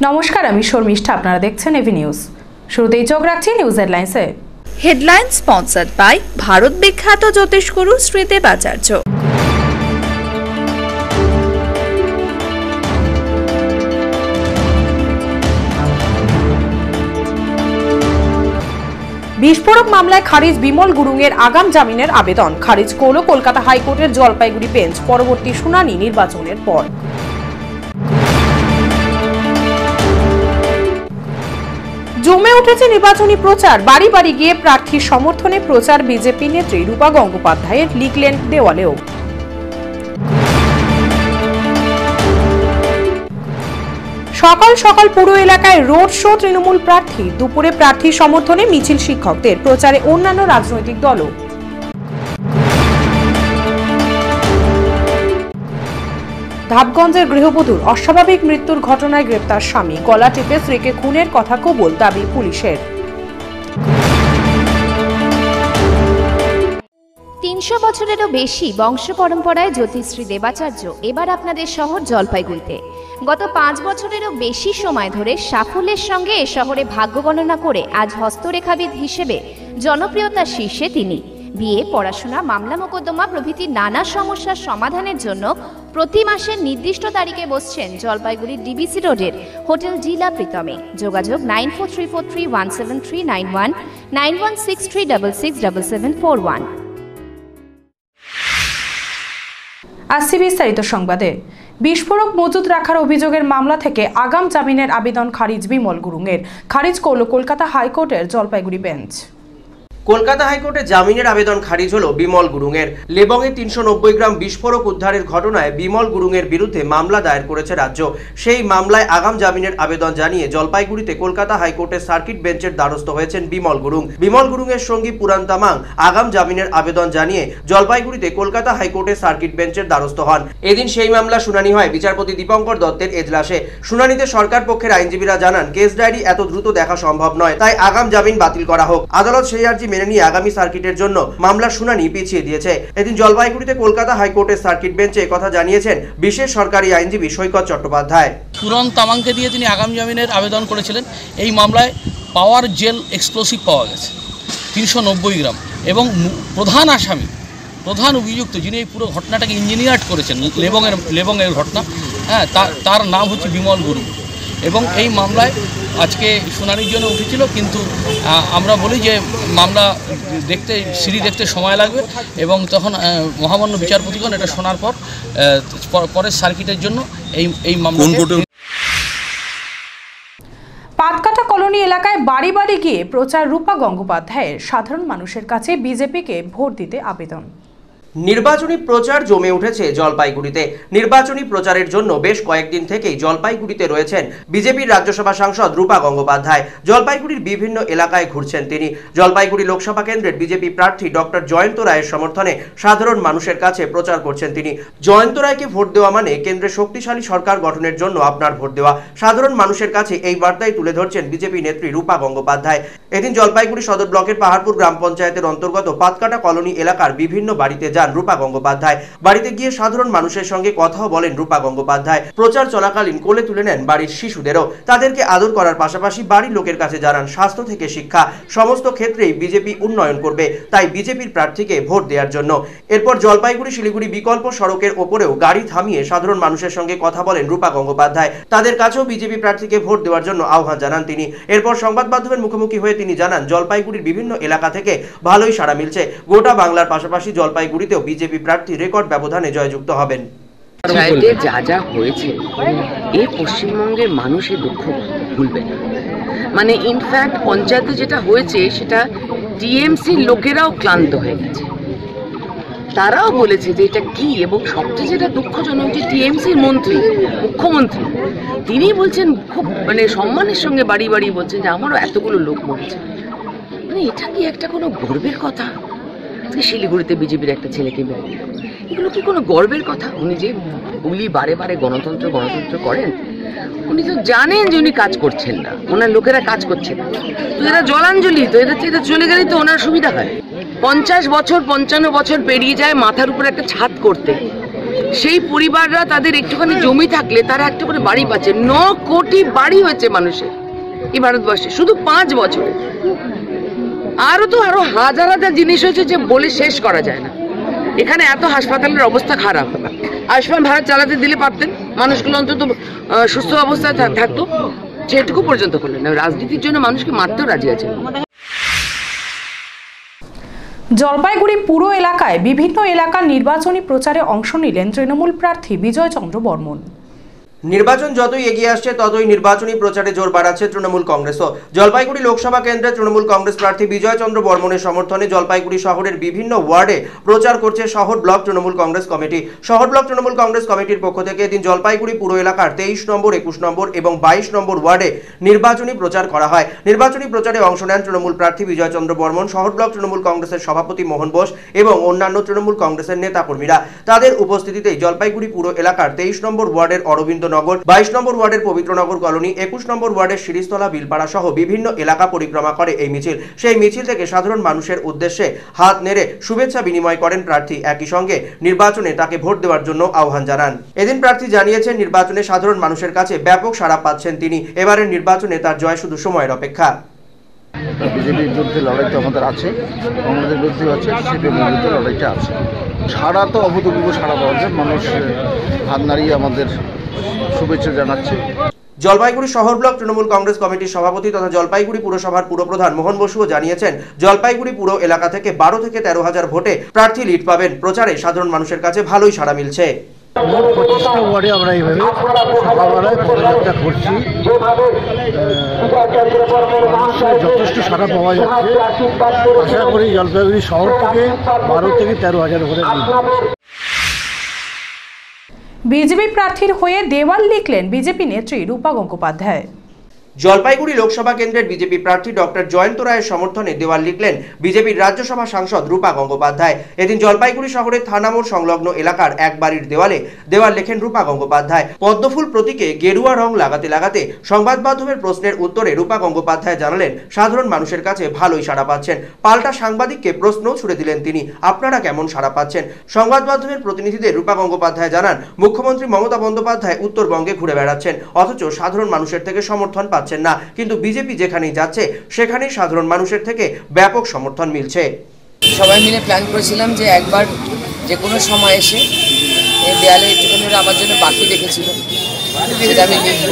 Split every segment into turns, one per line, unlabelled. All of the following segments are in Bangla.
নমস্কার, আমি শর্মিষ্ঠা। আপনারা দেখছেন এভি নিউজ। শুরুতেই চোখ রাখছি নিউজ হেডলাইন্সে।
হেডলাইন স্পন্সর্ড বাই ভারত বিখ্যাত জ্যোতিষগুরু শ্রীদেবাচার্য।
বিস্ফোরক মামলায় খারিজ বিমল গুরুংয়ের আগাম জামিনের আবেদন। খারিজ করল কলকাতা হাইকোর্টের জলপাইগুড়ি বেঞ্চ। পরবর্তী শুনানি নির্বাচনের পর। জমে উঠেছে নির্বাচনী প্রচার। বাড়ি বাড়ি গিয়ে প্রার্থীর সমর্থনে প্রচার বিজেপি নেত্রী রূপা গঙ্গোপাধ্যায়ের, লিখলেন দেওয়ালেও। সকাল সকাল পুরো এলাকায় রোড শো তৃণমূল প্রার্থী। দুপুরে প্রার্থীর সমর্থনে মিছিল শিক্ষকদের, প্রচারে অন্যান্য রাজনৈতিক দলও। ধাপগঞ্জের গৃহবধূর অস্বাভাবিক মৃত্যুর ঘটনায় গ্রেপ্তার স্বামী। গলা টিপে স্ত্রীকে খুনের কথা কবুল, দাবি পুলিশের।
৩০০ বছরেরও বেশি বংশ পরম্পরায় জ্যোতিশ্রী দেবাচার্য এবার আপনাদের শহর জলপাইগুড়িতে। গত ৫ বছরেরও বেশি সময় ধরে সাফল্যের সঙ্গে এ শহরে ভাগ্য গণনা করে আজ হস্তরেখাবিদ হিসেবে জনপ্রিয়তার শীর্ষে তিনি। বিয়ে, পড়াশোনা, মামলা মোকদ্দমা প্রভৃতি নানা সমস্যার সমাধানের জন্য প্রতি মাসের নির্দিষ্ট তারিখে বসছেন জলপাইগুড়ির ডিবিসি রোডের হোটেল ডিলা প্রীতমে। যোগাযোগ 9434317391, 9163667741।
আসছি বিস্তারিত সংবাদে। বিস্ফোরক মজুত রাখার অভিযোগের মামলা থেকে আগাম জামিনের আবেদন খারিজ বিমল গুরুংয়ের। খারিজ করল কলকাতা হাইকোর্টের জলপাইগুড়ি বেঞ্চ।
কলকাতা হাইকোর্টে জামিনের আবেদন খারিজ হলো বিমল গুরুংয়ের। লেবংয়ে ৩৯০ গ্রাম বিস্ফোরক উদ্ধারের ঘটনায় বিমল গুরুংয়ের বিরুদ্ধে মামলা দায়ের করেছে রাজ্য। সেই মামলায় আগাম জামিনের আবেদন জানিয়ে জলপাইগুড়িতে কলকাতা হাইকোর্টের সার্কিট বেঞ্চের দ্বারস্থ হয়েছেন বিমল গুরুং। বিমল গুরুংয়ের সঙ্গী পুরান তামাং আগাম জামিনের আবেদন জানিয়ে জলপাইগুড়িতে কলকাতা হাইকোর্টের সার্কিট বেঞ্চের দ্বারস্থ হন। এদিন সেই মামলা শুনানি হয় বিচারপতি দীপঙ্কর দত্তের এজলাসে। শুনানিতে সরকার পক্ষের আইনজীবীরা জানান, কেস ডায়েরি এত দ্রুত দেখা সম্ভব নয়, তাই আগাম জামিন বাতিল করা হোক। আদালত সেই আর্জি মেনে নিয়ে আগামী সার্কিটের জন্য মামলার শুনানি পিছিয়ে দিয়েছে। এদিন জলপাইগুড়িতে কলকাতা হাইকোর্টের সার্কিট বেঞ্চে কথা জানিয়েছেন বিশেষ সরকারি আইনজীবী সৈকত চট্টোপাধ্যায়।
পুরান তামাংকে দিয়ে তিনি আগামী জামিনের আবেদন করেছিলেন। এই মামলায় পাওয়ার জেল এক্সপ্লোসিভ পাওয়া গেছে ৩৯০ গ্রাম এবং প্রধান আসামি, প্রধান অভিযুক্ত যিনি এই পুরো ঘটনাটাকে ইঞ্জিনিয়ার করেছেন, লেবংয়ের ঘটনা, হ্যাঁ, তার নাম হচ্ছে বিমল গুরুং। এবং এই মামলায় আজকে শুনানির জন্য উঠেছিল, কিন্তু আমরা বলি যে মামলা দেখতে সিঁড়ি দেখতে সময় লাগবে এবং তখন মহামান্য বিচারপতিগণ এটা শোনার পর পরের সার্কিটের জন্য এই মামলা।
পাতকাটা কলোনি এলাকায় বাড়ি বাড়ি গিয়ে প্রচার রূপা গঙ্গোপাধ্যায়ের। সাধারণ মানুষের কাছে বিজেপিকে ভোট দিতে আবেদন।
নির্বাচনী প্রচার জমে উঠেছে জলপাইগুড়িতে। নির্বাচনী প্রচারের জন্য বেশ কয়েকদিন থেকেই জলপাইগুড়িতে রয়েছেন বিজেপির রাজ্যসভা সাংসদ রূপা গঙ্গোপাধ্যায়। জলপাইগুড়ির বিভিন্ন এলাকায় ঘুরছেন তিনি। জলপাইগুড়ি লোকসভা কেন্দ্রের বিজেপি প্রার্থী ডক্টর জয়ন্ত রায়ের সমর্থনে সাধারণ মানুষের কাছে প্রচার করছেন তিনি। জয়ন্ত রায়কে ভোট দেওয়া মানে কেন্দ্রে শক্তিশালী সরকার গঠনের জন্য আপনার ভোট দেওয়া। সাধারণ মানুষের কাছে এই বার্তাই তুলে ধরছেন বিজেপি নেত্রী রূপা গঙ্গোপাধ্যায়। এদিন জলপাইগুড়ি সদর ব্লকের পাহাড়পুর গ্রাম পঞ্চায়েতের অন্তর্গত পাতকাটা কলোনি এলাকার বিভিন্ন বাড়িতে যান রূপা গঙ্গোপাধ্যায়। বাড়িতে গিয়ে সাধারণ মানুষের সঙ্গে কথাও বলেন রূপা গঙ্গোপাধ্যায়। প্রচার চলাকালীন কোলে তুলে নেন বাড়ির শিশুদেরও। তাদেরকে আদর করার পাশাপাশি বাড়ির লোকের কাছে জানান, স্বাস্থ্য থেকে শিক্ষা সমস্ত ক্ষেত্রেই বিজেপি উন্নয়ন করবে, তাই বিজেপির প্রার্থীকে ভোট দেওয়ার জন্য। এরপর জলপাইগুড়ি শিলিগুড়ি বিকল্প সড়কের ওপরেও গাড়ি থামিয়ে সাধারণ মানুষের সঙ্গে কথা বলেন রূপা গঙ্গোপাধ্যায়। তাদের কাছেও বিজেপি প্রার্থীকে ভোট দেওয়ার জন্য আহ্বান জানান তিনি। এরপর সংবাদ মাধ্যমের মুখোমুখি হয়ে তিনি জানান, জলপাইগুড়ির বিভিন্ন এলাকা থেকে ভালোই সাড়া মিলছে। গোটা বাংলার পাশাপাশি জলপাইগুড়িতেও বিজেপি প্রার্থী রেকর্ড ব্যবধানে জয়যুক্ত হবেন।
পঞ্চায়েতে যা যা হয়েছে এই পশ্চিমবঙ্গের মানুষের দুঃখ ভুলবে না। মানে ইনফ্যাক্ট পঞ্চায়েতে যেটা হয়েছে সেটা টিএমসির লোকেরাও ক্লান্ত হয়ে গেছে। তারাও বলেছে যে এটা কি, এবং সবচেয়ে যেটা দুঃখজনক যে টিএমসির মন্ত্রী, মুখ্যমন্ত্রী, তিনি বলছেন খুব সম্মানের সঙ্গে বাড়ি বাড়ি বলছেন যে আমারও এতগুলো লোক মরেছে। মানে এটা কি একটা কোনো গর্বের কথা? শিলিগুড়িতে বিজেপির একটা ছেলেকে মেরে দিল, এগুলো কি কোনো গর্বের কথা? উনি যে উনি বারে বারে গণতন্ত্র করেন, উনি তো জানেন যে উনি কাজ করছেন না, ওনার লোকেরা কাজ করছে না। তো এরা জলাঞ্জলি, তো এদের চলে গেলেই তো ওনার সুবিধা হয়। 50 বছর 55 বছর পেরিয়ে যায় মাথার উপর একটা ছাদ করতে, সেই পরিবাররা তাদের একটুখানি জমি থাকলে তারা একটা করে বাড়ি পাচ্ছে। 9 কোটি বাড়ি হয়েছে মানুষের এই ভারতবর্ষে শুধু 5 বছরে। আরো হাজার হাজার জিনিস হয়েছে যে বলে শেষ করা যায় না। এখানে এত হাসপাতালের অবস্থা খারাপ, আয়ুষ্মান ভারত চালাতে দিলে পারতেন, মানুষগুলো অন্তত সুস্থ অবস্থায় থাকতো। সেটুকু পর্যন্ত করলেন না। রাজনীতির জন্য মানুষকে মারতেও রাজি আছে।
জলপাইগুড়ি পুর এলাকায় বিভিন্ন এলাকার নির্বাচনী প্রচারে অংশ নিলেন তৃণমূল প্রার্থী বিজয় চন্দ্র বর্মন।
নির্বাচন যতই এগিয়ে আসছে ততই নির্বাচনী প্রচারে জোর বাড়াচ্ছে তৃণমূল কংগ্রেসও। জলপাইগুড়ি লোকসভা কেন্দ্রে তৃণমূল কংগ্রেস প্রার্থী বিজয় চন্দ্র বর্মনের সমর্থনে জলপাইগুড়ি শহরের বিভিন্ন ওয়ার্ডে প্রচার করছে শহর ব্লক তৃণমূল কংগ্রেস কমিটি। শহর ব্লক তৃণমূল কংগ্রেস কমিটির পক্ষ থেকে এদিন জলপাইগুড়ি পুর এলাকার 23 নম্বর, 21 নম্বর এবং 22 নম্বর ওয়ার্ডে নির্বাচনী প্রচার করা হয়। নির্বাচনী প্রচারে অংশ নেন তৃণমূল প্রার্থী বিজয় চন্দ্র বর্মন, শহর ব্লক তৃণমূল কংগ্রেসের সভাপতি মোহন বোস এবং অন্যান্য তৃণমূল কংগ্রেসের নেতাকর্মীরা। তাদের উপস্থিতিতেই জলপাইগুড়ি পুর এলাকার 23 নম্বর ওয়ার্ডের অরবিন্দ নগর, 22 নম্বর ওয়ার্ডের পবিত্রনগর কলোনি, 21 নম্বর ওয়ার্ডের শিরিষতলা, বিলপাড়া সহ বিভিন্ন এলাকা পরিক্রমা করে এই মিছিল। সেই মিছিল থেকে সাধারণ মানুষের উদ্দেশ্যে হাত নেড়ে শুভেচ্ছা বিনিময় করেন প্রার্থী। একই সঙ্গে নির্বাচনে তাকে ভোট দেওয়ার জন্য আহ্বান জানান। এদিন প্রার্থী জানিয়েছেন নির্বাচনে সাধারণ মানুষের কাছে ব্যাপক সাড়া পাচ্ছেন তিনি। এবারের নির্বাচনে তার জয় শুধু সময়ের অপেক্ষা।
বিজেপির বিরুদ্ধে লড়াই তো আমাদের আছে, কংগ্রেসের বিরুদ্ধে আছে, সিপিএমের বিরুদ্ধে লড়াইটা আছে। সাড়া তো অভূতপূর্ব সাড়া পাওয়া যায়, মানুষ হাত নাড়িয়ে আমাদের শুভেচ্ছা জানাচ্ছে।
জলপাইগুড়ি শহর ব্লক তৃণমূল কংগ্রেস কমিটির সভাপতি তথা জলপাইগুড়ি পুরসভার পুরপ্রধান মোহন বসুও জানিয়েছেন জলপাইগুড়ি পুর এলাকা থেকে 12 থেকে 13 হাজার ভোটে প্রার্থী লিড পাবেন। প্রচারে সাধারণ মানুষের কাছে ভালোই সাড়া মিলছে।
25টা ওয়ার্ডে আমরা এইভাবে সকালবেলায় পদযাত্রা করছি, যথেষ্ট সাড়া পাওয়া যাচ্ছে। আশা করি জলপাইগুড়ি শহর থেকে 12 থেকে 13 হাজার ভোটে
বিজেপি প্রার্থীর হয়ে দেওয়াল লিখলেন বিজেপি নেত্রী রূপা গঙ্গোপাধ্যায়।
জলপাইগুড়ি লোকসভা কেন্দ্রের বিজেপি প্রার্থী ডক্টর জয়ন্ত রায়ের সমর্থনে দেওয়াল লিখলেন বিজেপির রাজ্যসভা সাংসদ রূপা গঙ্গোপাধ্যায়। এদিন জলপাইগুড়ি শহরের থানামোড় সংলগ্ন এলাকার এক বাড়ির দেওয়াল লেখেন রূপা গঙ্গোপাধ্যায়। পদ্মফুল প্রতীকে গেরুয়া রং লাগাতে সংবাদ মাধ্যমের প্রশ্নের উত্তরে রূপা গঙ্গোপাধ্যায় জানালেন সাধারণ মানুষের কাছে ভালোই সাড়া পাচ্ছেন। পাল্টা সাংবাদিককে প্রশ্নও ছুড়ে দিলেন তিনি, আপনারা কেমন সাড়া পাচ্ছেন? সংবাদ মাধ্যমের প্রতিনিধিদের রূপা গঙ্গোপাধ্যায় জানান মুখ্যমন্ত্রী মমতা বন্দ্যোপাধ্যায় উত্তরবঙ্গে ঘুরে বেড়াচ্ছেন, অথচ সাধারণ মানুষের থেকে সমর্থন পাচ্ছেন না। কিন্তু বিজেপি যেখানেই যাচ্ছে সেখানেই সাধারণ মানুষের থেকে ব্যাপক সমর্থন মিলছে।
সবাই মিলে প্ল্যান করেছিলাম যে একবার যে কোনো সময় এসে এই দেয়ালে একটুখানি আমার জন্য বাকি রেখেছিল, সেটা আমি লিখব,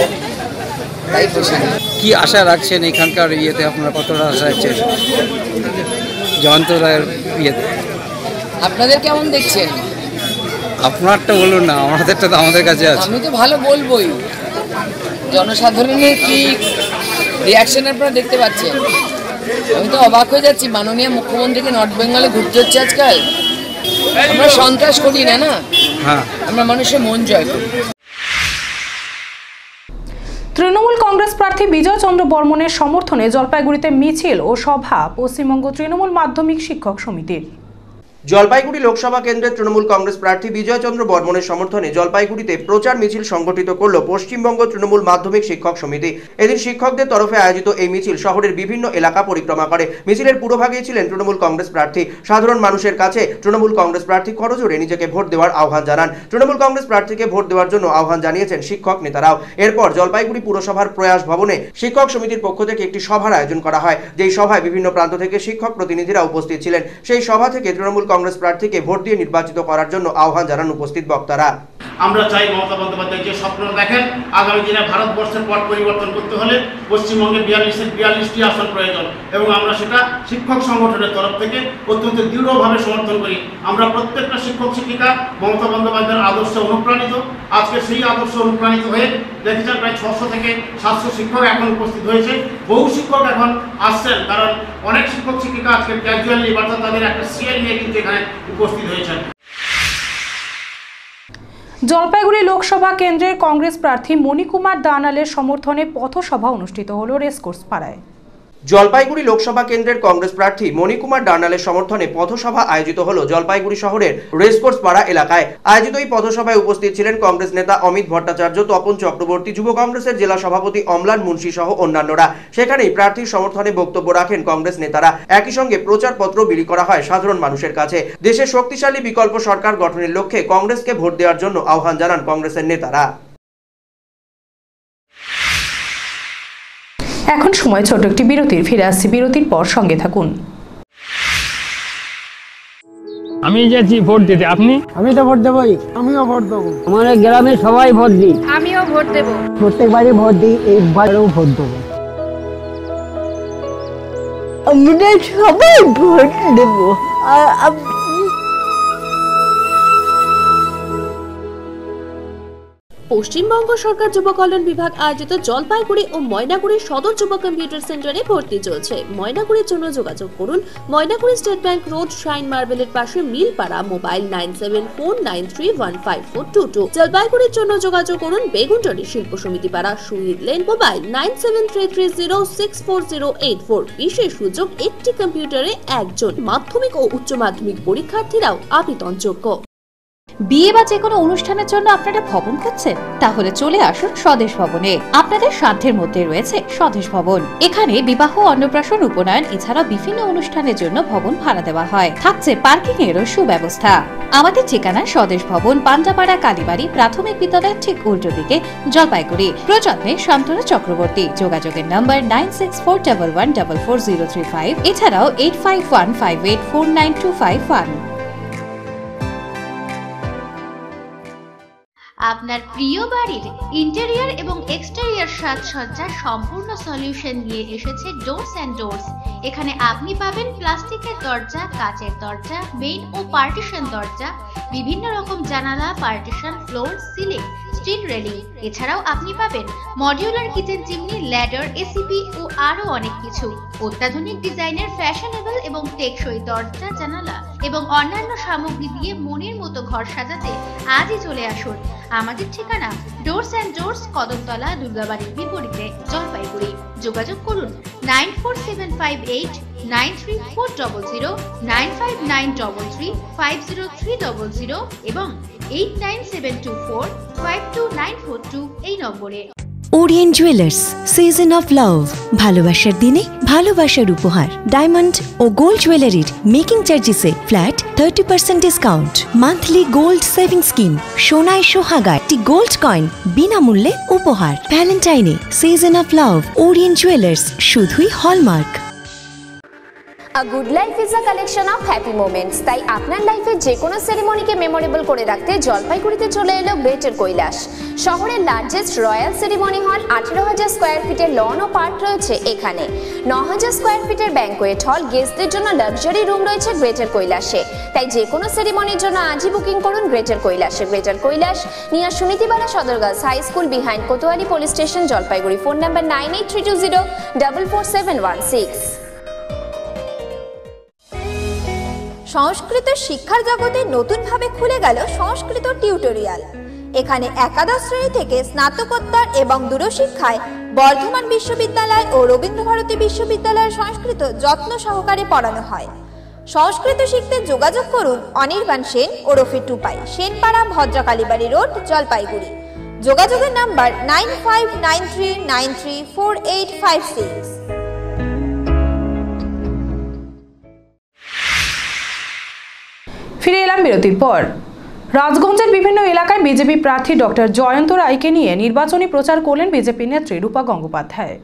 তাই বসে।
কি আশা রাখছেন এখানকার ইয়েতে? আপনারা কতটা আশা রাখছেন জয়ন্ত রায়ের ইয়েতে?
আপনাদের কেমন দেখছেন?
আপনারটা বলুন না, আমাদেরটা তো আমাদের কাছে আছে।
আমি তো ভালো বলবোই। জনসাধারণের কি রিয়াকশন আপনারা দেখতে পাচ্ছেন? আমি তো অবাক হয়ে যাচ্ছি, মাননীয় মুখ্যমন্ত্রীকে নর্থ বেঙ্গলে ঘুরতে হচ্ছে আজকাল। আমরা সন্ত্রাস করি না,
হ্যাঁ,
আমরা মানুষের মন জয় করি।
তৃণমূল কংগ্রেস প্রার্থী বিজয় চন্দ্র বর্মনের সমর্থনে জলপাইগুড়িতে মিছিল ও সভা পশ্চিমবঙ্গ তৃণমূল মাধ্যমিক শিক্ষক সমিতির।
জলপাইগুড়ি লোকসভা কেন্দ্রের তৃণমূল কংগ্রেস প্রার্থী বিজয় চন্দ্র বর্মনের সমর্থনে জলপাইগুড়িতে প্রচার মিছিল সংগঠিত করল পশ্চিমবঙ্গ তৃণমূল মাধ্যমিক শিক্ষক সমিতি। এদিন শিক্ষকদের তরফে আয়োজিত এই মিছিল শহরের বিভিন্ন এলাকা পরিক্রমা করে। মিছিলের পুরোভাগেই ছিলেন তৃণমূল কংগ্রেস প্রার্থী। সাধারণ মানুষের কাছে তৃণমূল কংগ্রেস প্রার্থী করজোড়ে নিজেকে ভোট দেওয়ার আহ্বান জানান। তৃণমূল কংগ্রেস প্রার্থীকে ভোট দেওয়ার জন্য আহ্বান জানিয়েছেন শিক্ষক নেতারাও। এরপর জলপাইগুড়ি পুরসভার প্রয়াস ভবনে শিক্ষক সমিতির পক্ষ থেকে একটি সভার আয়োজন করা হয়, যেই সভায় বিভিন্ন প্রান্ত থেকে শিক্ষক প্রতিনিধিরা উপস্থিত ছিলেন। সেই সভা থেকে তৃণমূল কংগ্রেস প্রার্থীকে ভোট দিয়ে নির্বাচিত করার জন্য আহ্বান জানান উপস্থিত বক্তারা।
আমরা চাই মমতা বন্দ্যোপাধ্যায় যে স্বপ্ন দেখেন আগামী দিনে ভারতবর্ষের পট পরিবর্তন করতে হলে পশ্চিমবঙ্গে 42টি আসন প্রয়োজন, এবং আমরা সেটা শিক্ষক সংগঠনের তরফ থেকে অত্যন্ত দৃঢ়ভাবে সমর্থন করি। আমরা প্রত্যেকটা শিক্ষক শিক্ষিকা মমতা বন্দ্যোপাধ্যায়ের আদর্শে অনুপ্রাণিত। আজকে সেই আদর্শে অনুপ্রাণিত হয়ে দেখেছেন প্রায় 600 থেকে 700 শিক্ষক এখন উপস্থিত হয়েছে। বহু শিক্ষক এখন আসছেন, কারণ অনেক শিক্ষক শিক্ষিকা আজকে ক্যাজুয়ালি অর্থাৎ তাদের একটা সিএল নিয়ে কিন্তু এখানে উপস্থিত হয়েছেন।
জলপাইগুড়ি লোকসভা কেন্দ্রের কংগ্রেস প্রার্থী মণিকুমার দানালের সমর্থনে পথসভা অনুষ্ঠিত হল রেসকোর্স পাড়ায়।
জলপাইগুড়ি লোকসভা কেন্দ্রের কংগ্রেস প্রার্থী মণিকুমার ডার্নালের সমর্থনে পথসভা আয়োজিত হলো জলপাইগুড়ি শহরের রেসকোর্স পাড়া এলাকায়। আয়োজিত এই পথসভায় উপস্থিত ছিলেন কংগ্রেস নেতা অমিত ভট্টাচার্য, তপন চক্রবর্তী, যুব কংগ্রেসের জেলা সভাপতি অমলান মুন্সি সহ অন্যান্যরা। সেখানেই প্রার্থীর সমর্থনে বক্তব্য রাখেন কংগ্রেস নেতারা। একই সঙ্গে প্রচারপত্র বিলি করা হয় সাধারণ মানুষের কাছে। দেশের শক্তিশালী বিকল্প সরকার গঠনের লক্ষ্যে কংগ্রেসকে ভোট দেওয়ার জন্য আহ্বান জানান কংগ্রেসের নেতারা।
এখন সময় ছোট একটি বিরতির। ফিরে আসছি বিরতির পর, সঙ্গে থাকুন।
আমি যাচ্ছি ভোট দিতে, আপনি?
আমি তো ভোট দেবই। আমিও ভোট দেবো।
আমাদের গ্রামে সবাই ভোট দিই।
আমিও ভোট দেব।
প্রত্যেকবারই ভোট দিই, এইবারেও ভোট দেবো।
আমরা সবাই ভোট দেবো।
পশ্চিমবঙ্গ সরকার যুব কল্যাণ বিভাগ আয়োজিত জলপাইগুড়ি ও ময়নাগুড়ি সদর যুব কম্পিউটার সেন্টারে ভর্তি চলছে। ময়নাগুড়ির জন্য যোগাযোগ করুন Maynaguri state bank road, shine মার্বেলের পাশে, মিলপাড়া। মোবাইল 9749325422। জলপাইগুড়ির জন্য যোগাযোগ করুন বেগুনটলি শিল্প সমিতি পাড়া, শহীদ লেন। মোবাইল 9733064084। বিশেষ সুযোগ, একটি কম্পিউটারে একজন। মাধ্যমিক ও উচ্চ মাধ্যমিক পরীক্ষার্থীরাও আবেদনযোগ্য।
বিয়ে বা যে কোনো অনুষ্ঠানের জন্য আপনারা ভবন খুঁজছেন? তাহলে চলে আসুন স্বদেশ ভবনে। আপনাদের সাধ্যের মধ্যে রয়েছে স্বদেশ ভবন। এখানে বিবাহ, অন্নপ্রাশন, উপনয়ন এছাড়া বিভিন্ন অনুষ্ঠানের জন্য ভবন ভাড়া দেওয়া হয়। থাকছে পার্কিং এরও সুব্যবস্থা। আমাদের ঠিকানা স্বদেশ ভবন, পান্ডাপাড়া, কালীবাড়ি প্রাথমিক বিদ্যালয়ের ঠিক উল্টো দিকে, জলপাইগুড়ি। প্রযত্নে শান্তনু চক্রবর্তী। যোগাযোগের নম্বর 9641144035, এছাড়াও 8515849251।
আপনার প্রিয় বাড়ির ইন্টেরিয়র এবং এক্সটেরিয়র সাজসজ্জার সম্পূর্ণ সলিউশন নিয়ে এসেছে ডোরস অ্যান্ড ডোরস। এখানে আপনি পাবেন প্লাস্টিকের দরজা, কাচের দরজা, মেইন ও পার্টিশন দরজা, বিভিন্ন রকম জানালা, partition, floor, ceiling, steel railing. এছাড়াও আপনি পাবেন modular kitchen chimney, ladder, ACP ও আরো অনেক কিছু। অত্যাধুনিক ডিজাইনের ফ্যাশনেবল এবং টেকসই দরজা, জানালা এবং অন্যান্য সামগ্রী দিয়ে মনের মতো ঘর সাজাতে আজই চলে আসুন। আমাদের ঠিকানা ডোরস অ্যান্ড ডোরস, কদমতলা, দুর্গাবাড়ির বিপরীতে, জলপাইগুড়ি। যোগাযোগ করুন 9475893400, 9593350300 এবং 8972452942 এই নম্বরে।
Orient jewellers, season of love. ভালোবাসার দিনে ভালোবাসার উপহার। ডায়মন্ড ও গোল্ড জুয়েলারির মেকিং চার্জেসে flat 30% discount. Monthly gold saving scheme. সোনায় সোহাগা একটি গোল্ড কয়েন বিনামূল্যে উপহার। ভ্যালেন্টাইনে season of love. Orient jewellers, শুধুই hallmark.
A good life is a collection of happy moments. তাই আপনার লাইফে যে কোনো সেরিমনিকে মেমোরেবল করে রাখতে জলপাইগুড়িতে চলে এলো গ্রেটার কৈলাস। শহরের লার্জেস্ট রয়্যাল সেরিমনি হল, 18,000 স্কোয়ার ফিটের লন ও পার্ক রয়েছে এখানে। 9,000 স্কোয়ার ফিটের ব্যাঙ্কোয়েট হল, গেস্টদের জন্য লাক্সারি রুম রয়েছে গ্রেটার কৈলাসে। তাই যে কোনো সেরিমনির জন্য আজই বুকিং করুন গ্রেটার কৈলাসে। Greater Kailash, near Sunitibala Sadar girls high school, behind Kotwali police station, Jalpaiguri. Phone number 9832044716।
সংস্কৃত শিক্ষার জগতে নতুনভাবে খুলে গেল সংস্কৃত টিউটোরিয়াল। এখানে একাদশ শ্রেণী থেকে স্নাতকোত্তর এবং দূরশিক্ষায় বর্ধমান বিশ্ববিদ্যালয় ও রবীন্দ্রভারতী বিশ্ববিদ্যালয়ের সংস্কৃত যত্ন সহকারে পড়ানো হয়। সংস্কৃত শিখতে যোগাযোগ করুন অনির্বাণ সেন ওরফে টুপাই, সেনপাড়া, ভদ্রকালীবাড়ি রোড, জলপাইগুড়ি। যোগাযোগের নাম্বার 9593934856।
ফিরে এলাম বিরতির পর। রাজগঞ্জের বিভিন্ন এলাকায় বিজেপি প্রার্থী ডক্টর জয়ন্ত রায়কে নিয়ে নির্বাচনী প্রচার করলেন বিজেপি নেত্রী রূপা গঙ্গোপাধ্যায়।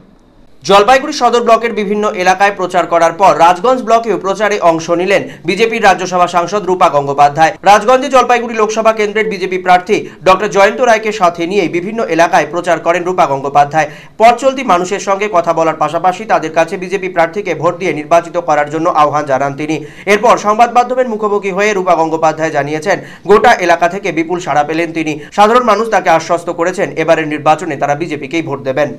জলপাইগুড়ি সদর ব্লকের বিভিন্ন এলাকায় প্রচার করার পর রাজগঞ্জ ব্লকেও প্রচারে অংশ নিলেন বিজেপির রাজ্যসভা সাংসদ রূপা গঙ্গোপাধ্যায়। রাজগঞ্জে জলপাইগুড়ি লোকসভা কেন্দ্রের বিজেপি প্রার্থী ডক্টর জয়ন্ত রায়কে সাথে নিয়ে বিভিন্ন এলাকায় প্রচার করেন রূপা গঙ্গোপাধ্যায়। পথ চলতি মানুষের সঙ্গে কথা বলার পাশাপাশি তাদের কাছে বিজেপি প্রার্থীকে ভোট দিয়ে নির্বাচিত করার জন্য আহ্বান জানান তিনি। এরপর সংবাদ মাধ্যমের মুখোমুখি হয়ে রূপা গঙ্গোপাধ্যায় জানিয়েছেন, গোটা এলাকা থেকে বিপুল সাড়া পেলেন তিনি। সাধারণ মানুষ তাকে আশ্বস্ত করেছেন এবারের নির্বাচনে তারা বিজেপিকেই ভোট দেবেন।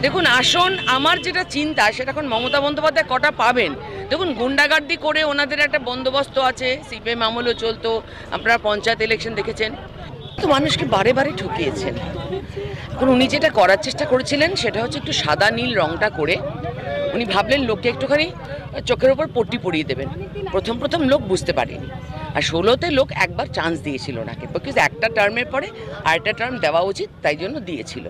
দেখুন, আসন আমার যেটা চিন্তা সেটা এখন মমতা বন্দ্যোপাধ্যায় কটা পাবেন। দেখুন, গুন্ডাগার্দি করে ওনাদের একটা বন্দোবস্ত আছে, সিপিএম আমলও চলতো, আপনারা পঞ্চায়েত ইলেকশন দেখেছেন, তো মানুষকে বারে বারে ঠকিয়েছেন। এখন উনি যেটা করার চেষ্টা করেছিলেন সেটা হচ্ছে একটু সাদা নীল রংটা করে উনি ভাবলেন লোককে একটুখানি চোখের ওপর পট্টি পরিয়ে দেবেন। প্রথম লোক বুঝতে পারেনি, আর 16তে লোক একবার চান্স দিয়েছিল ওনাকে, বিকজ একটা টার্মের পরে আরেকটা টার্ম দেওয়া উচিত, তাই জন্য দিয়েছিল।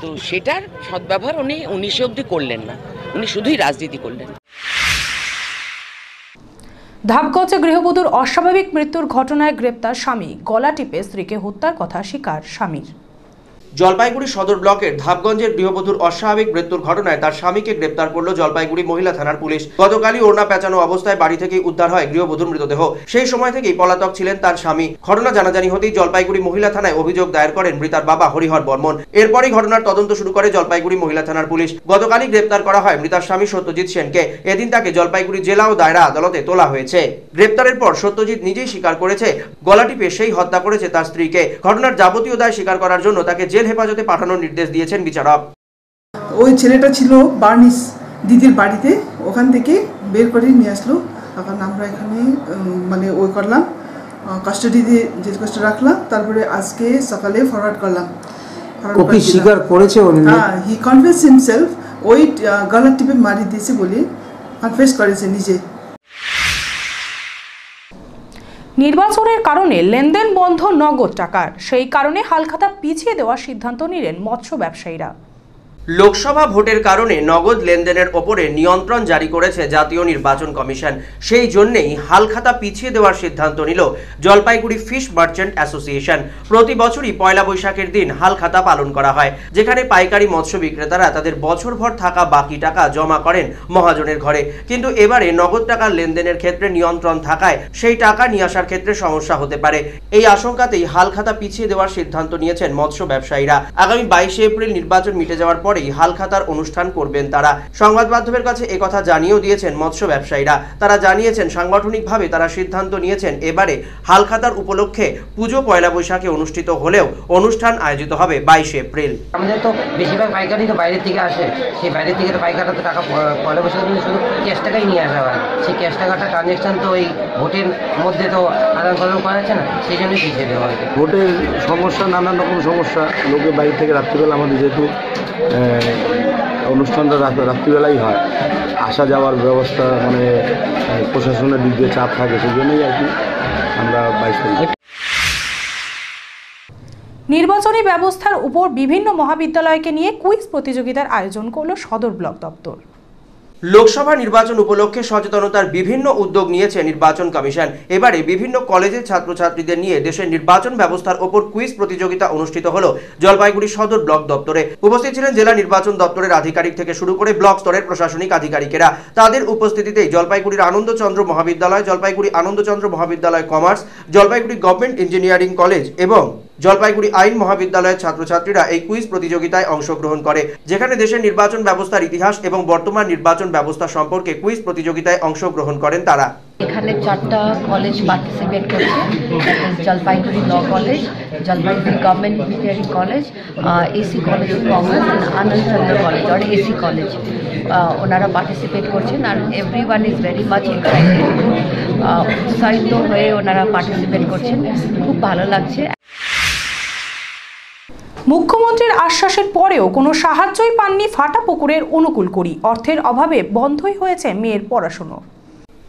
তো সেটার সদ্ব্যবহার উনি 19 অবধি করলেন না, উনি শুধুই রাজনীতি করলেন।
ধাপগঞ্জে গৃহবধূর অস্বাভাবিক মৃত্যুর ঘটনায় গ্রেপ্তার স্বামী, গলা টিপে স্ত্রীকে হত্যার কথা স্বীকার স্বামীর।
জলপাইগুড়ি সদর ব্লকের ধাপগঞ্জের গৃহবধূর অস্বাভাবিক মৃত্যুর ঘটনায় তার স্বামীকে গ্রেপ্তার করল জলপাইগুড়ি মহিলা থানার পুলিশ। গতকালই ওড়না পেঁচানো অবস্থায় বাড়ি থেকে উদ্ধার হয় গৃহবধূর মৃতদেহ। সেই সময় থেকেই পলাতক ছিলেন তার স্বামী। ঘটনা জানাজানি হতেই জলপাইগুড়ি মহিলা থানায় অভিযোগ দায়ের করেন মৃতার বাবা হরিহর বর্মন। এরপরই ঘটনার তদন্ত শুরু করে জলপাইগুড়ি মহিলা থানার পুলিশ। গতকালই গ্রেপ্তার করা হয় মৃতার স্বামী সত্যজিৎ সেনকে। এদিন তাকে জলপাইগুড়ি জেলা ও দায়রা আদালতে তোলা হয়েছে। গ্রেপ্তারের পর সত্যজিৎ নিজেই স্বীকার করেছে গলা টিপে সেই হত্যা করেছে তার স্ত্রীকে। ঘটনার যাবতীয় দায় স্বীকার করার জন্য তাকে জেল হেফাজতে পাঠানোর নির্দেশ দিয়েছেন বিচারক।
ওই ছেলেটা ছিল বার্নিস দিদির বাড়িতে, ওখান থেকে বের করে নিয়ে আসলো। এখন আমরা এখানে মানে ওই করলাম, কাস্টাডিতে জেল কাস্টাডি রাখলাম, তারপরে আজকে সকালে ফরওয়ার্ড করলাম।
কপি স্বীকার করেছে উনি?
হ্যাঁ, হি কনফেস হিমসেলফ, ওই গলা টিপে মারি দিয়েছে বলে কনফেস করেছে নিজে।
নির্বাচনের কারণে লেনদেন বন্ধ নগদ টাকার, সেই কারণে হালখাতা পিছিয়ে দেওয়ার সিদ্ধান্ত নিলেন মৎস্য ব্যবসায়ীরা।
লোকসভা ভোটের কারণে নগদ লেনদেনের ওপরে নিয়ন্ত্রণ জারি করেছে জাতীয় নির্বাচন কমিশন। সেই জন্যই হালখাতা পিছিয়ে দেওয়ার সিদ্ধান্ত নিল জলপাইগুড়ি ফিশ মার্চেন্ট অ্যাসোসিয়েশন। প্রতি বছরই পয়লা বৈশাখের দিন হালখাতা পালন করা হয়, যেখানে পাইকারি মৎস্য বিক্রেতারা তাদের বছরভর থাকা বাকি টাকা জমা করেন মহাজনের ঘরে। কিন্তু এবারে নগদ টাকার লেনদেনের ক্ষেত্রে নিয়ন্ত্রণ থাকায় সেই টাকা নিয়ে আসার ক্ষেত্রে সমস্যা হতে পারে। এই আশঙ্কাতেই হালখাতা পিছিয়ে দেওয়ার সিদ্ধান্ত নিয়েছেন মৎস্য ব্যবসায়ীরা। আগামী 22 এপ্রিল নির্বাচন মিটে যাওয়ার পরেই হালখাতার অনুষ্ঠান করবেন তারা। সংবাদ মাধ্যমের কাছে একথা জানিয়েও দিয়েছেন মৎস্য ব্যবসায়ীরা। তারা জানিয়েছেন সাংগঠনিকভাবে তারা সিদ্ধান্ত নিয়েছেন এবারে হালখাতার উপলক্ষে পুজো পয়লা বৈশাখে অনুষ্ঠিত হলেও অনুষ্ঠান আয়োজিত হবে 22 এপ্রিল।
আমাদের তো বেশিরভাগ পাইকারি তো বাইরের থেকে আসে, সেই বাইরের থেকে তো পাইকাররা তো টাকা পয়লা বৈশাখের দিন শুধু ক্যাশ টাকাই নিয়ে আসা হয়। সেই ক্যাশ টাকাটা ট্রানজ্যাকশন তো এই ভোটের মধ্যে তো আদান প্রদান করা যাচ্ছে না, সেই জন্যই পিছিয়ে দেওয়া হয়।
ভোটের সমস্যা, নানান রকম সমস্যা, লোকের বাইরে থেকে রাত্রিবেলা, আমাদের যেহেতু অনুষ্ঠানটা রাত্রিবেলাই হয়, আসা যাওয়ার ব্যবস্থা মানে প্রশাসনের দিক দিয়ে চাপ থাকে, সেই জন্যই আর কি আমরা 22 তারিখ।
নির্বাচনী ব্যবস্থার উপর বিভিন্ন মহাবিদ্যালয়কে নিয়ে কুইজ প্রতিযোগিতার আয়োজন করল সদর ব্লক দপ্তর।
লোকসভা নির্বাচন উপলক্ষে সচেতনতার বিভিন্ন উদ্যোগ নিয়েছে নির্বাচন কমিশন। এবারে বিভিন্ন কলেজের ছাত্রছাত্রীদের নিয়ে দেশের নির্বাচন ব্যবস্থার ওপর কুইজ প্রতিযোগিতা অনুষ্ঠিত হলো জলপাইগুড়ি সদর ব্লক দপ্তরে। উপস্থিত ছিলেন জেলা নির্বাচন দপ্তরের আধিকারিক থেকে শুরু করে ব্লক স্তরের প্রশাসনিক আধিকারিকেরা। তাদের উপস্থিতিতেই জলপাইগুড়ির আনন্দচন্দ্র মহাবিদ্যালয়, জলপাইগুড়ি আনন্দচন্দ্র মহাবিদ্যালয় commerce, Jalpaiguri government engineering college এবং জলপাইগুড়ি আইন মহাবিদ্যালয়ের ছাত্রছাত্রীরা এই কুইজ প্রতিযোগিতায় অংশগ্রহণ করে, যেখানে দেশের নির্বাচন ব্যবস্থার ইতিহাস এবং বর্তমান নির্বাচন ব্যবস্থা সম্পর্কে কুইজ প্রতিযোগিতায় অংশগ্রহণ করেন তারা।
এখানে 4টা কলেজ পার্টিসিপেট করছে, Jalpaiguri law college, Jalpaiguri government engineering college, AC college of commerce, Anandachandra college আর এসি কলেজ। ওনারা পার্টিসিপেট করছেন আর everyone is very much excited, উৎসাহিত হয়ে ওনারা পার্টিসিপেট করছেন, খুব ভালো লাগছে।
মুখ্যমন্ত্রীর আশ্বাসের পরেও কোনো সাহায্যই পাননি ফাটাপুকুরের অনুকূল কুড়ি। অর্থের অভাবে বন্ধই হয়েছে মেয়ের পড়াশুনো।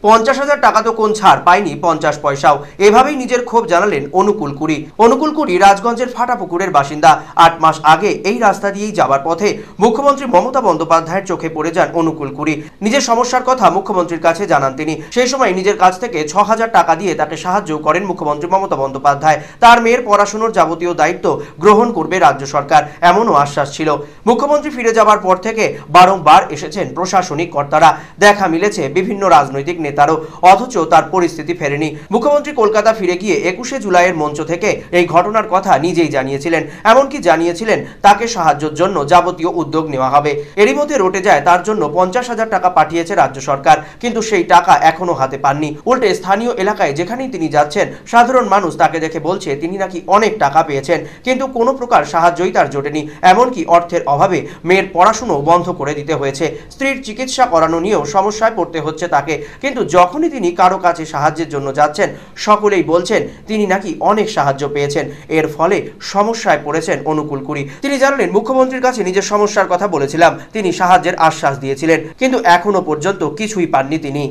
50,000 টাকা তো কোন ছাড় পায়নি 50 পয়সাও। এভাবেই নিজের ক্ষোভ জানালেন অনুকূল কুড়ি। অনুকূল কুড়ি রাজগঞ্জের ফাটাপুকুরের বাসিন্দা। 8 মাস আগে এই রাস্তা দিয়েই যাবার পথে মুখ্যমন্ত্রী মমতা বন্দ্যোপাধ্যায়ের চোখে পড়ে যান অনুকূল কুড়ি। নিজের সমস্যার কথা মুখ্যমন্ত্রীর কাছে জানান তিনি। সেই সময় নিজের কাছ থেকে 6,000 টাকা দিয়ে তাকে সাহায্য করেন মুখ্যমন্ত্রী মমতা বন্দ্যোপাধ্যায়। তার মেয়ের পড়াশোনার যাবতীয় দায়িত্ব গ্রহণ করবে রাজ্য সরকার, এমনও আশ্বাস ছিল। মুখ্যমন্ত্রী ফিরে যাবার পর থেকে বারংবার এসেছেন প্রশাসনিক কর্তারা, দেখা মিলেছে বিভিন্ন রাজনৈতিক নেতারও, অথচ তার পরিস্থিতি ফেরেনি। মুখ্যমন্ত্রী কলকাতা ফিরে গিয়ে 21শে জুলাইয়ের মঞ্চ থেকে এই ঘটনার কথা নিজেই জানিয়েছিলেন। এমনকি জানিয়েছিলেন তাকে সাহায্যের জন্য যাবতীয় উদ্যোগ নেওয়া হবে। এরই মধ্যে রটে যায় তার জন্য 50,000 টাকা পাঠিয়েছে রাজ্য সরকার, কিন্তু সেই টাকা এখনো হাতে পাননি। উল্টে স্থানীয় এলাকায় যেখানেই তিনি যাচ্ছেন সাধারণ মানুষ তাকে দেখে বলছে তিনি নাকি অনেক টাকা পেয়েছেন, কিন্তু কোনো প্রকার সাহায্যই তার জোটেনি। এমনকি অর্থের অভাবে মেয়ের পড়াশুনো বন্ধ করে দিতে হয়েছে। স্ত্রীর চিকিৎসা করানো নিয়েও সমস্যায় পড়তে হচ্ছে তাকে, কিন্তু যখনই তিনি কারো কাছে সাহায্যের জন্য যাচ্ছেন সকলেই বলছেন তিনি নাকি অনেক সাহায্য পেয়েছেন, এর ফলে সমস্যায় পড়েছেন অনুকূল কুড়ি। তিনি জানালেন, মুখ্যমন্ত্রীর কাছে নিজের সমস্যার কথা বলেছিলাম, তিনি সাহায্যের আশ্বাস দিয়েছিলেন, কিন্তু এখনো পর্যন্ত কিছুই পাননি তিনি।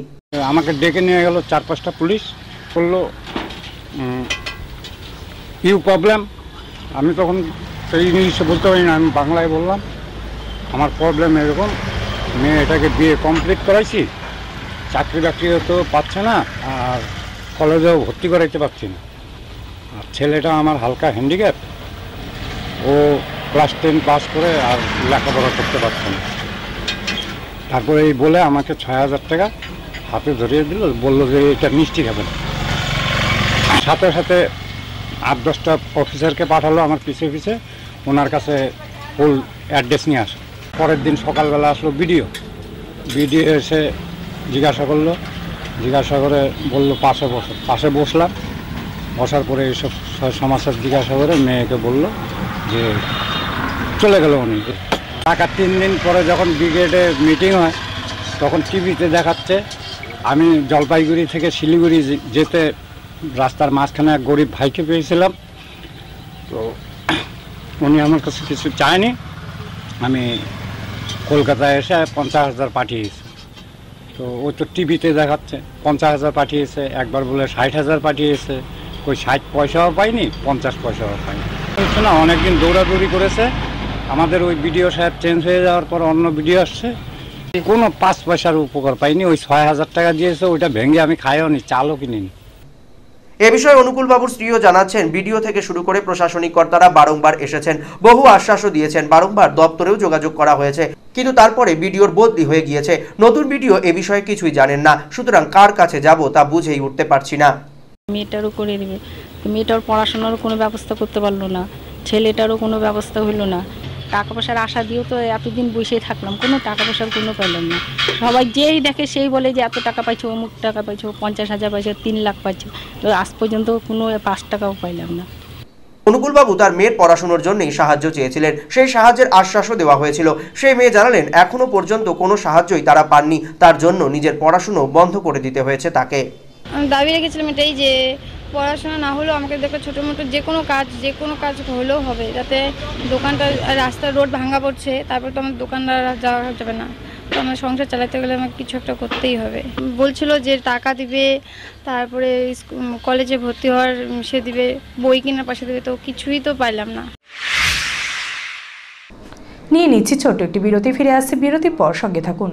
আমাকে ডেকে নিয়ে গেল 4-5টা পুলিশ, বললো ইউ প্রবলেম। আমি তখন ইংলিশে বলতে পারি না, আমি বাংলায় বললাম আমার প্রবলেম এরকম, মেয়েটাকে বিয়ে কমপ্লিট করাইছি, চাকরি বাকরিও তো পাচ্ছে না, আর কলেজেও ভর্তি করাইতে পারছি না, আর ছেলেটা আমার হালকা হ্যান্ডিক্যাপ, ও ক্লাস 10 পাস করে আর লেখাপড়া করতে পারছে না। তারপরে এই বলে আমাকে 6,000 টাকা হাতে ধরিয়ে দিল, বললো যে এটা মিষ্টি খাবেন। সাথে সাথে 8-10টা অফিসারকে পাঠালো আমার পিছিয়ে পিছিয়ে, ওনার কাছে ফুল অ্যাড্রেস নিয়ে আসে। পরের দিন সকালবেলা আসলো বিডিও এসে জিজ্ঞাসা করলো, জিজ্ঞাসা করে বললো পাশে বসলাম, বসার পরে এইসব সমস্যা জিজ্ঞাসা করে মেয়েকে বললো যে চলে গেল উনি। টাকা 3 দিন পরে যখন ব্রিগেডে মিটিং হয় তখন টিভিতে দেখাচ্ছে আমি জলপাইগুড়ি থেকে শিলিগুড়ি যেতে রাস্তার মাঝখানে এক গরিব ভাইকে পেয়েছিলাম, তো উনি আমার কাছে কিছু চায়নি, আমি কলকাতায় এসে 50,000 পাঠিয়েছি। তো ও তো টিভিতে দেখাচ্ছে 50,000 পাঠিয়েছে, একবার বলে 60,000 পাঠিয়েছে, ওই 60 পয়সাও পাইনি, 50 পয়সাও পাইনি। বলছে না, অনেকদিন দৌড়াদৌড়ি করেছে, আমাদের ওই বিডিও সাহেব চেঞ্জ হয়ে যাওয়ার পর অন্য বিডিও আসছে, কোনো 5 পয়সার উপকার পাইনি। ওই 6,000 টাকা দিয়েছে, ওইটা ভেঙে আমি খাইও নি, চালও কিনিনি।
এ বিষয়ে অনুকূল বাবুর স্ত্রীও জানাচ্ছেন, বিডিও থেকে শুরু করে প্রশাসনিক কর্তারা বারংবার এসেছেন, বহু আশ্বাসও দিয়েছেন, বারংবার দপ্তরেও যোগাযোগ করা হয়েছে, কিন্তু তারপরে বিডিওর বদলি হয়ে গিয়েছে। নতুন বিডিও এ বিষয়ে কিছুই জানেন না, সুতরাং কার কাছে যাব তা বুঝেই উঠতে পারছি না।
মেয়েটারও করে দেবে, মেয়েটার পড়াশোনারও কোনো ব্যবস্থা করতে পারলো না, ছেলেটারও কোনো ব্যবস্থা হইলো না। টাকা পয়সার আশা দিয়েও তো এতদিন বসে থাকলাম, কোনো টাকা পয়সার কোনো পাইলাম না। সবাই যেই দেখে সেই বলে যে এত টাকা পাইছো, অমুক টাকা পাইছো, 50,000 পাইছো, 3 লাখ পাইছো, তো আজ পর্যন্ত কোনো 5 টাকাও পাইলাম না।
অনুকূল বাবু তার মেয়ের পড়াশোনার জন্যই সাহায্য চেয়েছিলেন, সেই সাহায্যের আশ্বাসও দেওয়া হয়েছিল। সেই মেয়ে জানালেন, এখনো পর্যন্ত কোনো সাহায্যই তারা পাননি, তার জন্য নিজের পড়াশোনা বন্ধ করে দিতে হয়েছে তাকে।
আমি দাবি রেখেছিলাম এটাই যে পড়াশোনা না হলেও আমাকে দেখো ছোটো মোটো যে কোনো কাজ হলেও হবে, যাতে দোকানটা রাস্তার রোড ভাঙা পড়ছে, তারপর তো আমার দোকানদার যাওয়া যাবে না, তো আমার সংসার চালাতে গেলে আমাকে কিছু একটা করতেই হবে। বলছিল যে টাকা দিবে, তারপরে কলেজে ভর্তি হওয়ার সে দিবে, বই কেনার পাশে দেবে, তো কিছুই তো পাইলাম না।
নিয়ে নিচ্ছি ছোট্ট একটি বিরতি, ফিরে আসছি বিরতির পর, সঙ্গে থাকুন।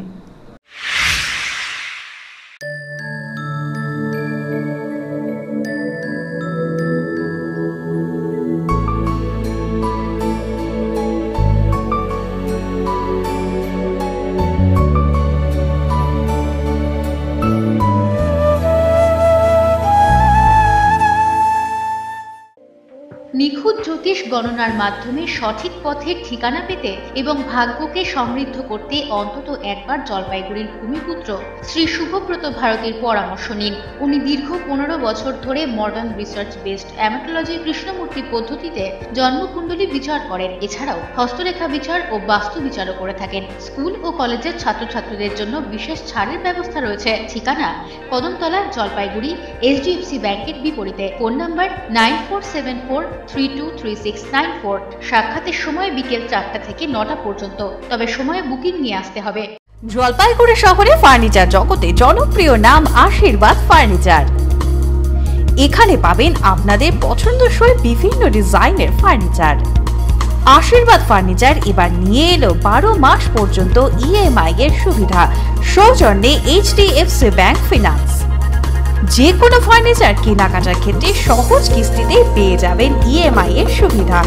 নিখুঁত জ্যোতিষ গণনার মাধ্যমে সঠিক পথের ঠিকানা পেতে এবং ভাগ্যকে সমৃদ্ধ করতে অন্তত একবার জলপাইগুড়ির ভূমিপুত্র শ্রী শুভব্রত ভারতীর পরামর্শ নিন। উনি দীর্ঘ 15 বছর ধরে মডার্ন রিসার্চ বেসড অ্যামাটোলজি কৃষ্ণমূর্তি পদ্ধতিতে জন্মকুণ্ডলী বিচার করেন। এছাড়াও হস্তরেখা বিচার ও বাস্তু বিচারও করে থাকেন। স্কুল ও কলেজের ছাত্রছাত্রীদের জন্য বিশেষ ছাড়ের ব্যবস্থা রয়েছে। ঠিকানা কদমতলা, জলপাইগুড়ি, HDFC ব্যাংকের বিপরীতে। Phone number 9474323694। সাক্ষাতের সময় বিকেল 4টা থেকে 9টা পর্যন্ত, তবে সময় বুকিং নিয়ে আসতে হবে।
জলপাইগুড়ি শহরে ফার্নিচার জগতে জনপ্রিয় নাম আশীর্বাদ ফার্নিচার। এখানে পাবেন আপনাদের পছন্দসই বিভিন্ন ডিজাইনের ফার্নিচার। আশীর্বাদ ফার্নিচার এবার নিয়ে এলো 12 মাস পর্যন্ত EMI এর সুবিধা, সৌজন্যে HDFC ব্যাংক ফিনান্স। যে কোনো ফার্নিচার কেনাকাটার ক্ষেত্রে সহজ কিস্তিতে পেয়ে যাবেন EMI এর সুবিধা।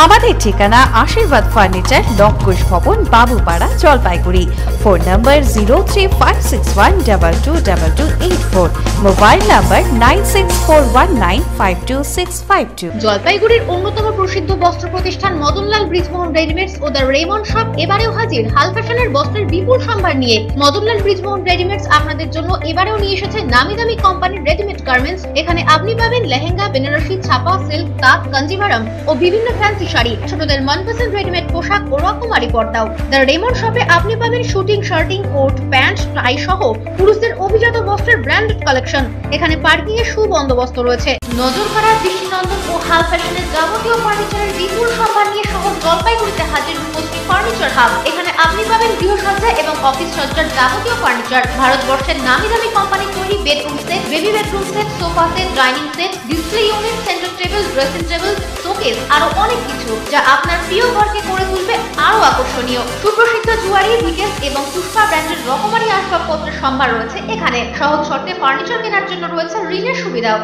আমাদের ঠিকানা আশীর্বাদ ফার্নিচার, লঙ্কুশ ভবন, Babupara, Jalpaiguri. Phone number 0356122284, mobile number 9641952652।
জলপাইগুড়ির অন্যতম প্রসিদ্ধ বস্ত্র প্রতিষ্ঠান মদনলাল ব্রিজমোহন রেডিমেডস ও দ্য রেমন্ড শপ এবারেও হাজির হাল ফ্যাশনের বস্ত্রের বিপুল সম্ভার নিয়ে। মদনলাল ব্রিজমোহন রেডিমেডস আপনাদের জন্য এবারেও নিয়ে এসেছে নামি দামি কোম্পানির রেডিমেড গার্মেন্টস। এখানে আপনি পাবেন লেহেঙ্গা, বেনারসি, ছাপা, সিল্ক, তাঁত, কাঞ্জিভারাম ও বিভিন্ন ফ্যান্সি বেনারসি শাড়ি, ছোটদের মনপসন্দ রেডিমেড পোশাক ও রকমারি পর্দাও। দ্য রেমন্ড শপে আপনি পাবেন শুটিং, শার্টিং, কোট, প্যান্ট, টাই সহ পুরুষদের অভিজাত বস্ত্রের ব্র্যান্ডেড কালেকশন। এখানে পার্কিং এর সুবন্দোবস্ত রয়েছে। নজর কাড়া, দৃষ্টিনন্দন ও হাল ফ্যাশনের যাবতীয় ফার্নিচারের বিপুল সম্ভার নিয়ে শহর জলপাইগুড়িতে হাজির রূপশ্রী ফার্নিচার হাব। এখানে আপনি পাবেন গৃহসজ্জা এবং অফিস সজ্জার যাবতীয় ফার্নিচার, ভারতবর্ষের নামি দামি কোম্পানি তৈরি bedroom set, baby bedroom set, sofa set, dining set, display unit, centre table, dressing table, showcase আরো অনেক কিছু, যা আপনার প্রিয় ঘরকে করে তুলবে আরো আকর্ষণীয়। সুপ্রসিদ্ধ জুয়ারি, ভিকেস এবং পুষ্পা ব্র্যান্ডের রকমারি আসবাবপত্রের সম্ভার রয়েছে এখানে। সহজ শর্তে ফার্নিচার কেনার জন্য রয়েছে ঋণের সুবিধাও।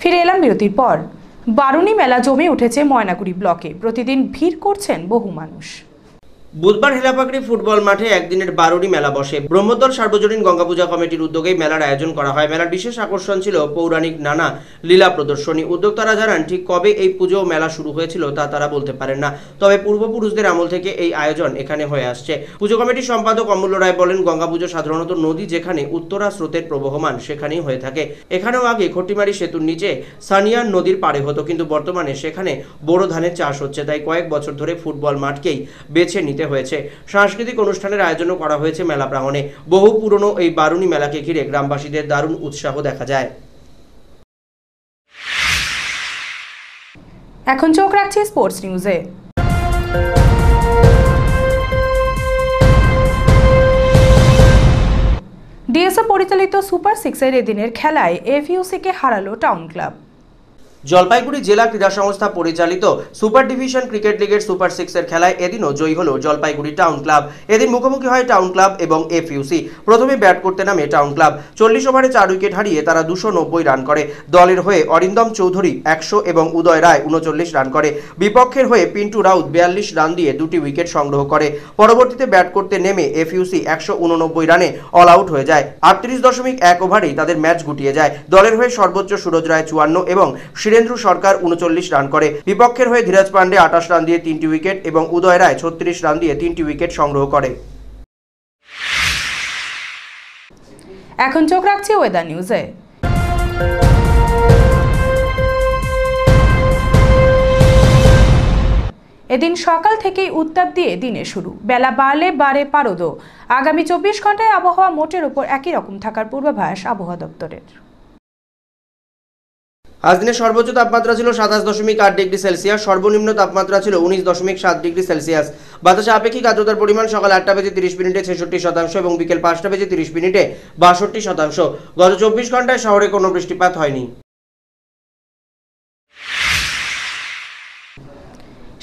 ফিরে এলাম বিরতির পর। বারুণী মেলা জমে উঠেছে ময়নাগুড়ি ব্লকে। প্রতিদিন ভিড় করছেন বহু মানুষ।
বুধবার হেলাপাকড়ি ফুটবল মাঠে একদিনের বারুণী মেলা বসে। ব্রহ্মোত্তর সার্বজনীন গঙ্গা পূজা কমিটির উদ্যোগে মেলার আয়োজন করা হয়। মেলার বিশেষ আকর্ষণ ছিল পৌরাণিক নানা লীলা প্রদর্শনী। উদ্যোক্তারা জানান, ঠিক কবে এই পুজো ও মেলা শুরু হয়েছিল তা তারা বলতে পারেন না, তবে পূর্বপুরুষদের আমল থেকে এই আয়োজন এখানে হয়ে আসছে। পুজো কমিটির সম্পাদক অমূল্য রায় বলেন, গঙ্গা পুজো সাধারণত নদী যেখানে উত্তরা স্রোতের প্রবহমান সেখানেই হয়ে থাকে। এখানেও আগে খটিমারি সেতুর নিচে সানিয়ান নদীর পাড়ে হতো, কিন্তু বর্তমানে সেখানে বোরো ধানের চাষ হচ্ছে, তাই কয়েক বছর ধরে ফুটবল মাঠকেই বেছে নিতে হয়েছে। সাংস্কৃতিক অনুষ্ঠানের আয়োজনও করা হয়েছে মেলা প্রাঙ্গণে। বহু পুরনো এই বারুণী মেলাকে ঘিরে গ্রামবাসীদের দারুণ উৎসাহ দেখা যায়।
এখন চোখ রাখছি স্পোর্টস নিউজে। ডিএসএ পরিচালিত সুপার 6-এর এদিনের খেলায় এফইউসি-কে হারালো টাউন ক্লাব।
জলপাইগুড়ি জেলা ক্রীড়া সংস্থা পরিচালিত সুপার ডিভিশন ক্রিকেট লিগের সুপার 6-এর খেলায় এদিনও জয়ী হলো জলপাইগুড়ি টাউন ক্লাব। এদিন মুখোমুখি হয় টাউন ক্লাব এবং এফইউসি। প্রথমে ব্যাট করতে নামে টাউন ক্লাব। 40 ওভারে 4 উইকেট হারিয়ে তারা 290 রান করে। দলের হয়ে অরিন্দম চৌধুরী 100 এবং উদয় রায় 39 রান করে। বিপক্ষের হয়ে পিন্টু রাউত 42 রান দিয়ে 2টি উইকেট সংগ্রহ করে। পরবর্তীতে ব্যাট করতে নেমে এফইউসি 189 রানে অল আউট হয়ে যায়। 38.1 ওভারেই তাদের ম্যাচ গুটিয়ে যায়। দলের হয়ে সর্বোচ্চ সুরজ রায় 54 এবং বীরেন্দ্র সরকার 39 রান করে। বিপক্ষের হয়ে ধীরাজ পান্ডে 28 রান দিয়ে 3টি উইকেট এবং উদয় রায় 36 রান দিয়ে 3টি উইকেট সংগ্রহ করে।
এখন চোখ রাখছি ওয়েদার নিউজে। এদিন সকাল থেকেই উত্তাপ দিয়ে দিনে শুরু। বেলা বাড়লে বাড়ে পারদও। আগামী 24 ঘন্টায় আবহাওয়া মোটের উপর একই রকম থাকার পূর্বাভাস আবহাওয়া দপ্তরের।
আজ দিনের সর্বোচ্চ তাপমাত্রা ছিল 27.8 ডিগ্রি সেলসিয়াস, সর্বনিম্ন তাপমাত্রা ছিল 19.7 ডিগ্রি সেলসিয়াস। বাতাসে আপেক্ষিক আর্দ্রতার পরিমাণ সকাল 8টা বেজে 30 মিনিটে 66% এবং বিকেল 5টা বেজে 30 মিনিটে 62%। গত 24 ঘন্টায় শহরে কোনো বৃষ্টিপাত হয়নি।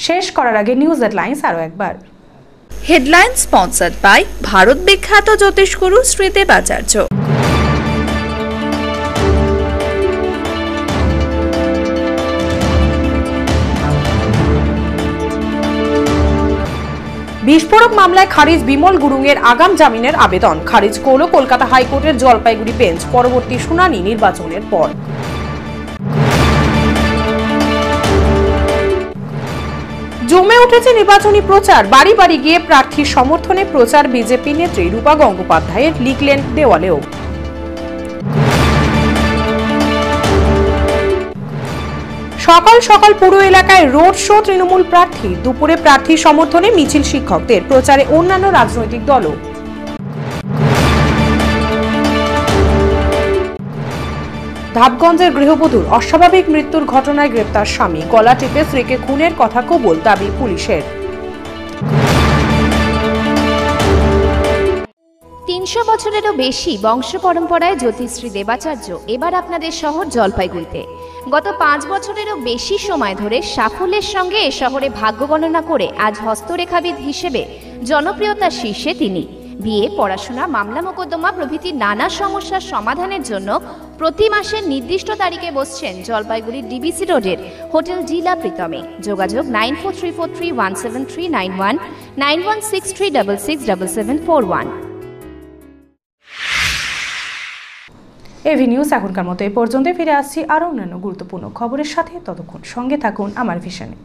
শেষ করার আগে নিউজ হেডলাইন্স আরো একবার।
হেডলাইন স্পন্সর্ড বাই ভারত বিখ্যাত জ্যোতিষগুরু শ্রী দেবাচার্য।
বিস্ফোরক মামলায় খারিজ বিমল গুরুংয়ের আগাম জামিনের আবেদন। খারিজ করল কলকাতা হাইকোর্টের জলপাইগুড়ি বেঞ্চ। পরবর্তী শুনানি নির্বাচনের পর। জমে উঠেছে নির্বাচনী প্রচার। বাড়ি বাড়ি গিয়ে প্রার্থীর সমর্থনে প্রচার বিজেপি নেত্রী রূপা গঙ্গোপাধ্যায়ের, লিখলেন দেওয়ালেও। সকাল সকাল পুরো এলাকায় রোড শো তৃণমূল প্রার্থী। দুপুরে প্রার্থী সমর্থনে মিছিল শিক্ষকদের। প্রচারে অন্যান্য রাজনৈতিক দলও। ধাপগঞ্জের গৃহবধূর অস্বাভাবিক মৃত্যুর ঘটনায় গ্রেপ্তার স্বামী। গলা টিপে স্ত্রীকে খুনের কথা কবুল, দাবি পুলিশের।
300 বছরেরও বেশি বংশ পরম্পরায় জ্যোতিশ্রী দেবাচার্য এবার আপনাদের শহর জলপাইগুড়িতে। গত 5 বছরেরও বেশি সময় ধরে সাফল্যের সঙ্গে এ শহরে ভাগ্য গণনা করে আজ হস্তরেখাবিদ হিসেবে জনপ্রিয়তার শীর্ষে তিনি। বিয়ে, পড়াশোনা, মামলা মোকদ্দমা প্রভৃতি নানা সমস্যার সমাধানের জন্য প্রতি মাসের নির্দিষ্ট তারিখে বসছেন জলপাইগুড়ির ডিবিসি রোডের হোটেল জিলা প্রীতমে। যোগাযোগ 9434317391 9163667741।
এভি নিউজ এখনকার মতো এই পর্যন্ত। ফিরে আসছি আরো অন্যান্য গুরুত্বপূর্ণ খবরের সাথে। ততক্ষণ সঙ্গে থাকুন আমার ভিশনে।